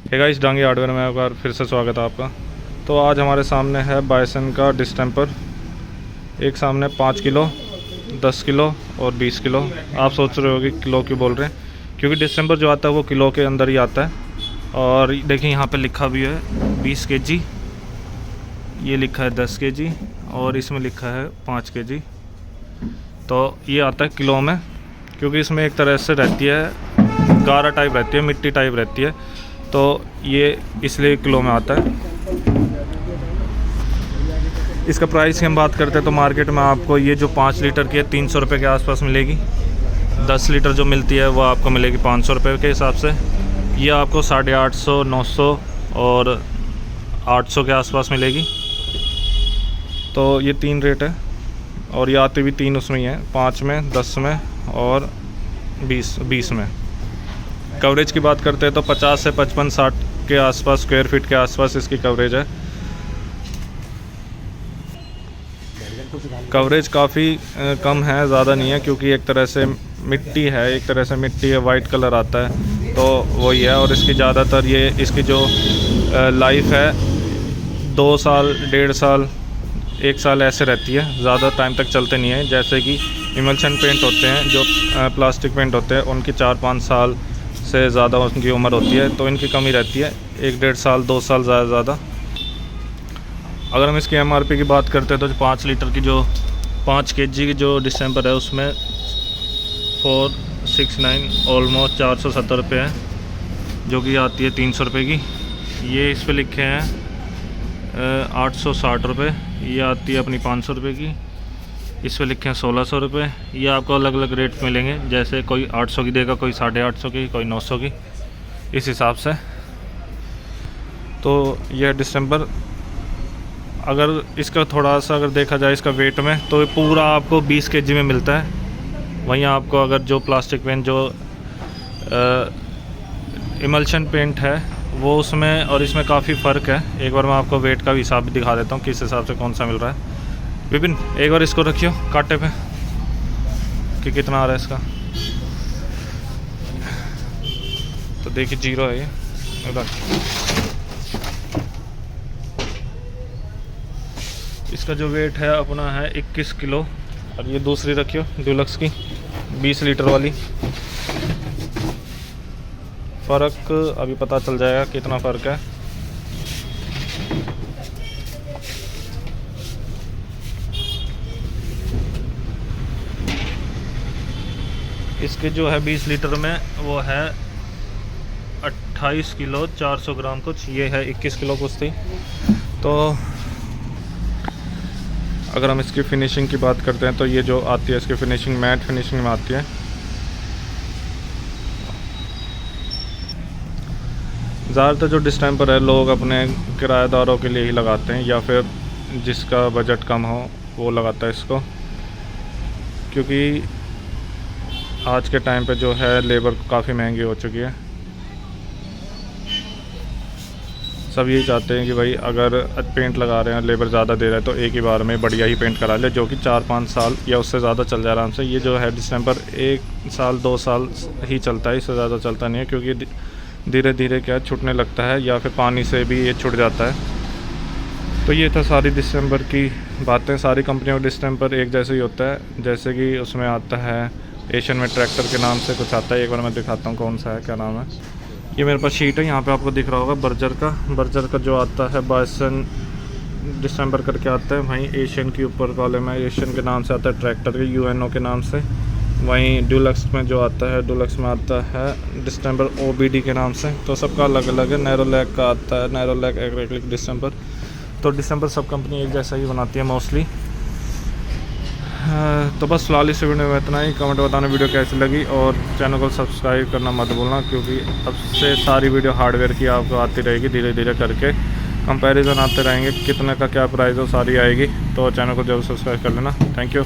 Hey guys, Dangi hardware में एक बार फिर से स्वागत है आपका। तो आज हमारे सामने है बायसन का डिस्टेंपर। एक सामने 5 किलो, 10 किलो और 20 किलो। आप सोच रहे हो कि किलो क्यों बोल रहे हैं, क्योंकि डिस्टेंपर जो आता है वो किलो के अंदर ही आता है। और देखिए यहाँ पे लिखा भी है 20 kg, ये लिखा है 10 kg और इसमें लिखा है 5 kg। तो ये आता है किलो में, क्योंकि इसमें एक तरह से रहती है गारा टाइप रहती है, मिट्टी टाइप रहती है, तो ये इसलिए किलो में आता है। इसका प्राइस की हम बात करते हैं तो मार्केट में आपको ये जो 5 लीटर की है 300 रुपये के आसपास मिलेगी। 10 लीटर जो मिलती है वो आपको मिलेगी 500 रुपये के हिसाब से। ये आपको 850, 900 और 800 के आसपास मिलेगी। तो ये 3 रेट है और ये आती भी 3 उसमें ही है, 5 में, 10 में और 20 में। कवरेज की बात करते हैं तो 50 से 55, 60 के आसपास स्क्वायर फीट के आसपास इसकी कवरेज है। कवरेज काफ़ी कम है, ज़्यादा नहीं है, क्योंकि एक तरह से मिट्टी है, वाइट कलर आता है तो वही है। और इसकी ज़्यादातर ये इसकी जो लाइफ है 2 साल, 1.5 साल, 1 साल ऐसे रहती है, ज़्यादा टाइम तक चलते नहीं है। जैसे कि इमल्शन पेंट होते हैं, जो प्लास्टिक पेंट होते हैं, उनकी 4-5 साल से ज़्यादा उनकी उम्र होती है, तो इनकी कमी रहती है 1-1.5 साल, 2 साल ज़्यादा। अगर हम इसकी MRP की बात करते हैं तो 5 लीटर की जो 5 kg की जो डिस्टेंपर है उसमें 469 ऑलमोस्ट 470 रुपये है, जो कि आती है 300 रुपये की। ये इस पर लिखे हैं 860 रुपये, ये आती है अपनी 500 रुपये की। इस पर लिखे हैं 1600 रुपये। ये आपको अलग अलग रेट मिलेंगे, जैसे कोई 800 की देगा, कोई 850 की, कोई 900 की, इस हिसाब से। तो यह डिस्टेंपर अगर इसका थोड़ा सा अगर देखा जाए इसका वेट में, तो पूरा आपको 20 kg में मिलता है। वहीं आपको अगर जो प्लास्टिक पेंट जो इमल्शन पेंट है वो उसमें और इसमें काफ़ी फ़र्क है। एक बार मैं आपको वेट का भी हिसाब भी दिखा देता हूँ, किस हिसाब से कौन सा मिल रहा है। विपिन, एक बार इसको रखियो कांटे पे कि कितना आ रहा है इसका। तो देखिए 0 है ये। इसका जो वेट है अपना है 21 किलो। और ये दूसरी रखियो डुलक्स की 20 लीटर वाली। फ़र्क अभी पता चल जाएगा कितना फ़र्क है। इसके जो है 20 लीटर में वो है 28 किलो 400 ग्राम कुछ, ये है 21 किलो कुछ थी। तो अगर हम इसकी फ़िनिशिंग की बात करते हैं तो ये जो आती है इसकी फ़िनिशिंग मैट फिनिशिंग में आती है। ज़्यादातर जो डिस्टेंपर है लोग अपने किराएदारों के लिए ही लगाते हैं, या फिर जिसका बजट कम हो वो लगाता है इसको, क्योंकि आज के टाइम पे जो है लेबर काफ़ी महंगी हो चुकी है। सब यही चाहते हैं कि भाई अगर पेंट लगा रहे हैं, लेबर ज़्यादा दे रहा है, तो एक ही बार में बढ़िया ही पेंट करा ले, जो कि 4-5 साल या उससे ज़्यादा चल जाए आराम से। ये जो है डिस्टेंपर 1 साल 2 साल ही चलता है, इससे ज़्यादा चलता नहीं है, क्योंकि धीरे धीरे क्या छूटने लगता है, या फिर पानी से भी ये छूट जाता है। तो ये था सारी डिस्टेंपर की बातें। सारी कंपनियों का डिस्टेंपर एक जैसे ही होता है, जैसे कि उसमें आता है एशियन में ट्रैक्टर के नाम से कुछ आता है। एक बार मैं दिखाता हूँ कौन सा है, क्या नाम है। ये मेरे पास शीट है, यहाँ पे आपको दिख रहा होगा बर्जर का जो आता है बायसन डिस्टेंपर करके आता है। वहीं एशियन के ऊपर कॉलम है, एशियन के नाम से आता है ट्रैक्टर के, UNO के नाम से। वहीं डुलक्स में जो आता है, डुलक्स में आता है डिस्टेंपर OBD के नाम से। तो सबका अलग अलग है। नैरोलैक का आता है, नैरोलैक एक्रेलिक डिस्टेंपर। तो डिस्टेंपर सब कंपनी एक जैसा ही बनाती है मोस्टली। तो बस फिलहाल इस वीडियो में इतना ही। कमेंट बताना वीडियो कैसी लगी, और चैनल को सब्सक्राइब करना मत भूलना, क्योंकि अब से सारी वीडियो हार्डवेयर की आपको आती रहेगी। धीरे धीरे करके कंपैरिजन आते रहेंगे, कितने का क्या प्राइस हो सारी आएगी। तो चैनल को जरूर सब्सक्राइब कर लेना। Thank you.